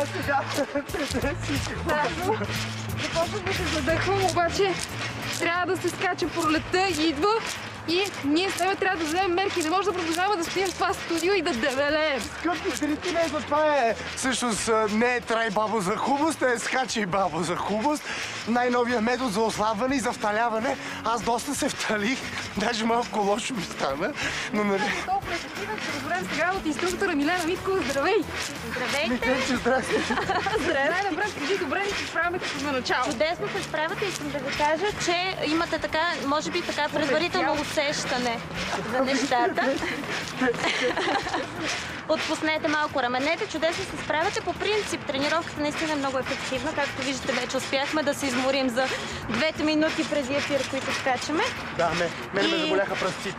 сега. Започвам да се задъхвам, обаче трябва да се скача пролетта, идва и ние с тебе трябва да вземем мерки. Не може да продължаваме да стоим в това студио и да дебелеем. Скъпи зрители, не за това е. Всъщност не е трай бабо за хубост, а е скачай бабо за хубост. Най-новия метод за ослабване и за вталяване. Аз доста се вталих, даже малко лошо ми стана, но нали... Толкова ефективен, ще разберем сега от инструктора Милена Миткова. Здравей! Здравейте! Здрасти! Здравей! Най-добре, скажи, добре ли се справяме като на начало? Чудесно се справяте, искам да ви кажа, че имате така, може би така предварително усещане за нещата. Отпуснете малко раменете, чудесно се справяте. По принцип, тренировката наистина е много ефективна. Както виждате, вече успяхме да се изморим за 2 минути преди ефир, които скачаме. Да, мен ме заболяха пръстците.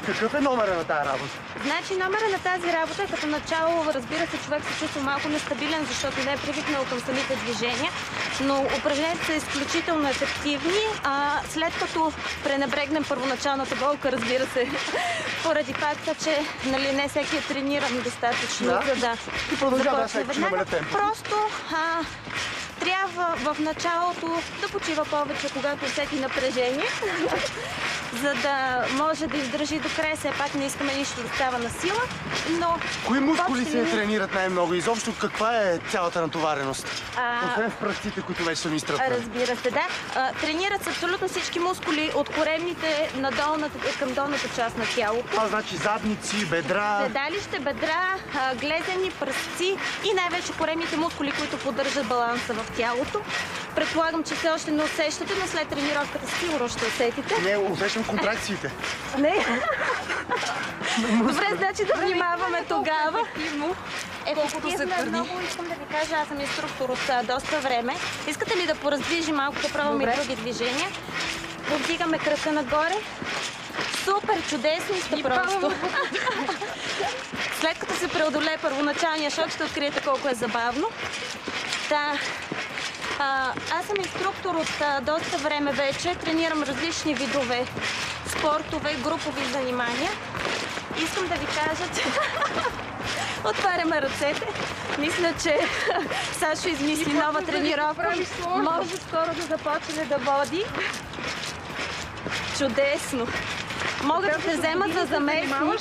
Какъв е номера на тази работа? Значи номера на тази работа е като начало, разбира се, човек се чувства малко нестабилен, защото не е привикнал към самите движения, но упражненията са изключително ефективни. След като пренебрегнем първоначалната болка, разбира се, поради факта, че нали, не всеки е трениран достатъчно, за да започне веднага. Просто трябва в началото да почива повече, когато усети напрежение, за да може да издържи до края. Все пак не искаме нищо да става на сила, но... Кои мускули се тренират най-много? Изобщо каква е цялата натовареност? Освен в пръстите, които вече са ми изтръпнали. Разбира се, да. Тренират се абсолютно всички мускули от коремните на към долната част на тялото. Това значи задници, бедра... Седалище, бедра, глезени, пръстци и най-вече коремните мускули, които поддържат баланса в тялото. Предполагам, че все още не усещате, но след тренировката сигурно ще усетите. Не, усещам контракциите. Не? Добре, значи да внимаваме тогава. Ефективно е много, искам да ви кажа, аз съм инструктор от доста време. Искате ли да пораздвижим малко, да пробваме и други движения? Повдигаме кръка нагоре. Супер, чудесни сте просто. След като се преодолее първоначалния шок, ще откриете колко е забавно. Аз съм инструктор от доста време вече. Тренирам различни видове спортове, групови занимания. Искам да ви кажа, че отваряме ръцете. Мисля, че Сашо измисли нова тренировка. Може скоро да започне да води. Чудесно! Могат да те вземат за заместник.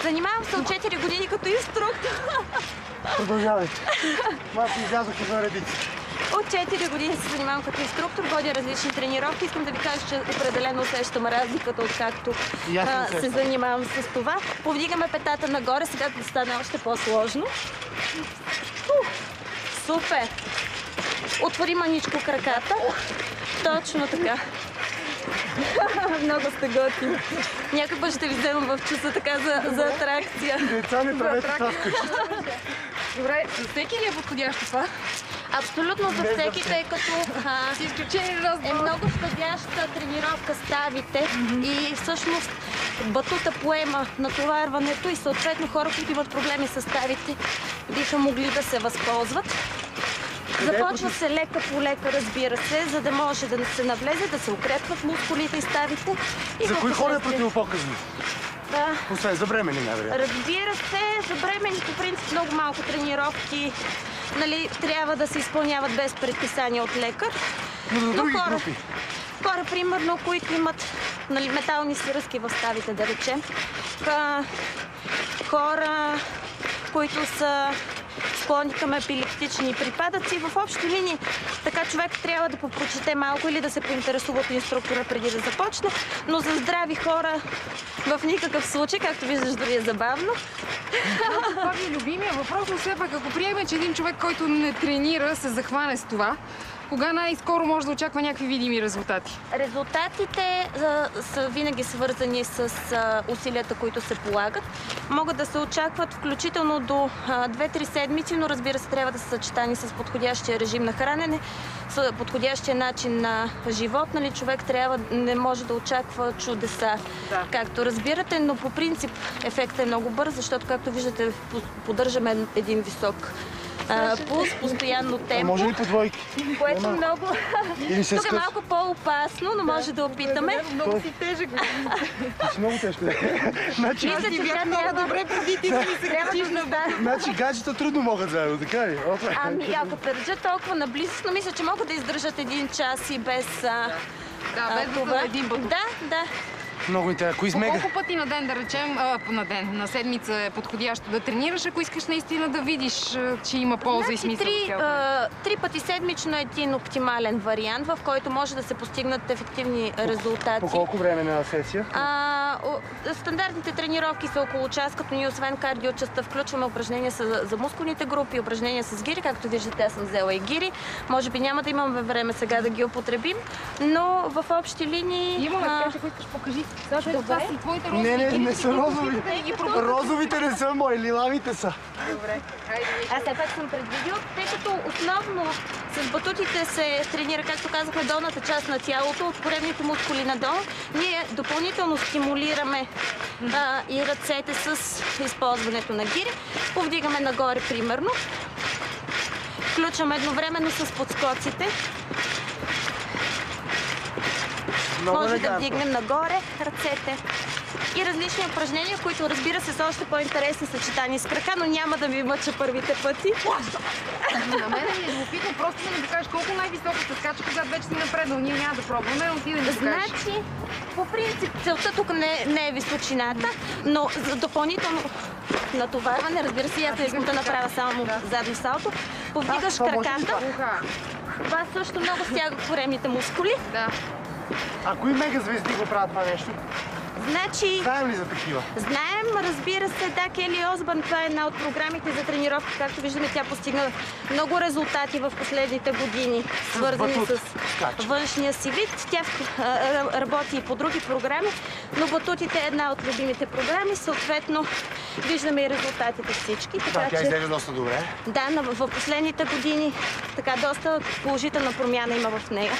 Занимавам се от 4 години като инструктор. Продължавайте. Малко излязох извън редици. От 4 години се занимавам като инструктор, водя различни тренировки. Искам да ви кажа, че определено усещам разликата, откакто се занимавам с това. Повдигаме петата нагоре, сега да стане още по-сложно. Супер! Отвори маничко краката. Точно така. Много сте готини. Някой път ще ви вземам в чувства така за атракция. Деца, не правете това вкъщи. Добре, за всеки ли е подходящо това? Абсолютно за всеки, тъй като с изключение на е много щадяща тренировка ставите и всъщност батута поема натоварването и съответно хора, които имат проблеми с ставите, биха могли да се възползват. Започва се лека по лека, разбира се, за да може да се навлезе, да се укрепват мускулите и ставите. За кои хора е противопоказно? Да. Освен за бремени, най-вероятно. Разбира се, за бремени по принцип много малко тренировки трябва да се изпълняват без предписание от лекар. Но за други групи? Хора, примерно, които имат метални свръзки в ставите, да речем. Хора, които са склонни към епилептични припадъци. В общи линии така човек трябва да попрочете малко или да се поинтересува от инструктора преди да започне, но за здрави хора в никакъв случай, както виждаш, дори е забавно. Това ми е любимия въпрос, но все пак, ако приемем, че един човек, който не тренира, се захване с това, кога най-скоро може да очаква някакви видими резултати? Резултатите са винаги свързани с усилията, които се полагат. Могат да се очакват включително до 2-3 седмици, но разбира се, трябва да са съчетани с подходящия режим на хранене, с подходящия начин на живот. Човек не може да очаква чудеса, както разбирате, но по принцип ефектът е много бърз, защото, както виждате, поддържаме един висок пулс, постоянно темпо. Може ли по двойки? Което много... Или се Тук е скъс? малко по-опасно, но може да опитаме. Много си тежък. Ти си много тежко. Значи, Мисля, че тя трябва... Добре, преди ти се качиш на значи гаджета трудно могат заедно, така ли? Опа. Ами, ако държат толкова наблизо, но мисля, че могат да издържат 1 час и без Да, без да това. са един път. Да. Много интересно. Кои смега? Колко пъти на ден, да речем, на ден, на седмица е подходящо да тренираш, ако искаш наистина да видиш, че има полза и смисъл? Три пъти седмично е един оптимален вариант, в който може да се постигнат ефективни резултати. По колко време на сесия? Стандартните тренировки са около час, като ние освен кардиочастта включваме упражнения за мускулните групи, упражнения с гири. Както виждате, аз съм взела и гири. Може би няма да имаме време сега да ги употребим, но в общи линии... Имаме, така че ако искаш покажи. Защото това са и твоите розови. Не са розови. Розовите не са мои, лилавите са. Добре. Аз все пак съм предвидил, тъй като основно с батутите се тренира, както казахме, долната част на тялото, от коремните мускули надолу. Ние допълнително стимулираме и ръцете с използването на гири. Повдигаме нагоре, примерно. Включваме едновременно с подскоците. Може да вдигнем нагоре ръцете. И различни упражнения, които, разбира се, са още по-интересни съчетани с крака, но няма да ви мъча първите пъти. На мен е любопитно просто да ми покажеш колко най-високо се скача, когато вече си напреднал. Ние няма да пробваме, но ти да ми покажеш. Значи, по принцип, целта тук не е височината, но за допълнително натоварване, разбира се, аз искам да направя само задно салто. Повдигаш краката. Това също много стяга коремните мускули. Да. А кои мегазвезди го правят това нещо? Значи, Знаем ли за такива? знаем, разбира се, да, Кели Осбърн, това е една от програмите за тренировки. Както виждаме, тя постигна много резултати в последните години, свързани с външния си вид. Тя работи и по други програми, но батутите е една от любимите програми. Съответно, виждаме и резултатите всички. Да, тя изглежда доста добре. Да, в последните години така доста положителна промяна има в нея.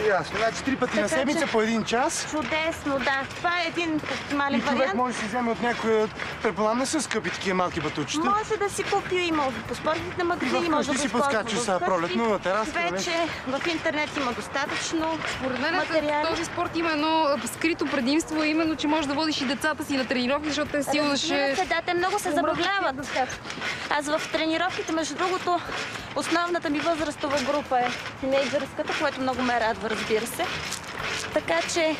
Ясно. Значи 3 пъти на седмица по 1 час. Чудесно, да. Това е един оптимален И човек вариант. може да си вземе от някой, предполагам, не са скъпи такива малки батучета. Може да си купи, има по спортните магазини, може да си използва подскачаш сега вкъщи. пролетно на тераска. Вече в интернет има достатъчно Според мен материали. този спорт има едно скрито предимство, именно, че можеш да водиш и децата си на тренировки, защото те сигурно Разбира се, ще... да, те много се забавляват. Аз в тренировките, между другото, основната ми възрастова група е тинейджърската, което много ме радва, разбира се. Така че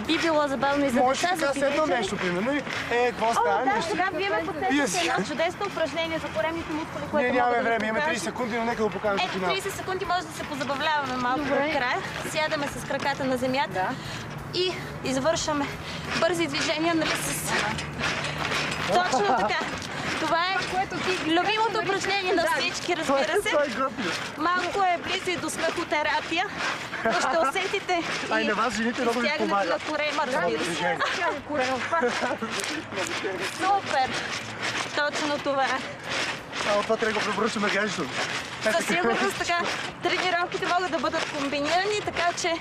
би било забавно и за Може деца, да за се едно тинейджъри. нещо, примерно. Какво става? Да, сега вие ме Вие подсетите си. едно чудесно упражнение за коремните мускули, което Ние нямаме мога да ви време, имаме 30 покажа. секунди, но нека да покажем Ето финал. 30 секунди може да се позабавляваме малко Добре. до края. Сядаме с краката на земята и извършваме бързи движения, нали, с... Точно така. Това е любимото упражнение на всички, разбира се. Това е готино. Малко е близо и до смехотерапия, но ще усетите А и на вас жените много ви стягането на помагат. корема, разбира се. Супер! Точно това е. Това трябва да го препоръчаме гаджето. Със сигурност така тренировките могат да бъдат комбинирани, така че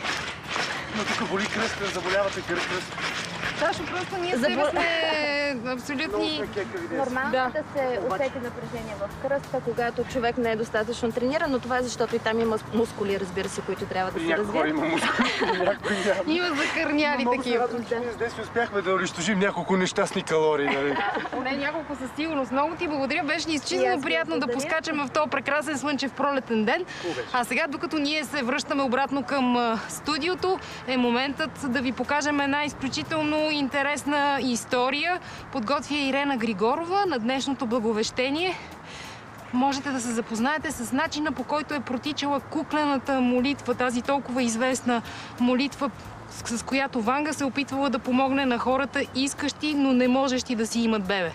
Но тук боли кръста, заболявате кръст. Сашо, просто ние с тебе сме абсолютни... нормално да се усети напрежение в кръста, когато човек не е достатъчно трениран, но това е защото и там има мускули, разбира се, които трябва да се Някой хора развият. има мускули, някой няма. Има закърняли Много такива. се радвам, че ние с детстве успяхме да унищожим няколко нещастни калории. Нали? Поне няколко със сигурност. Много ти благодаря. Беше ни изключително приятно да поскачаме в този прекрасен слънчев пролетен ден. А сега, докато ние се връщаме обратно към студиото, е моментът да ви покажем една изключително интересна история. Подготвя Ирена Григорова на днешното благовещение. Можете да се запознаете с начина, по който е протичала куклената молитва, тази толкова известна молитва, с която Ванга се опитвала да помогне на хората, искащи, но не можещи да си имат бебе.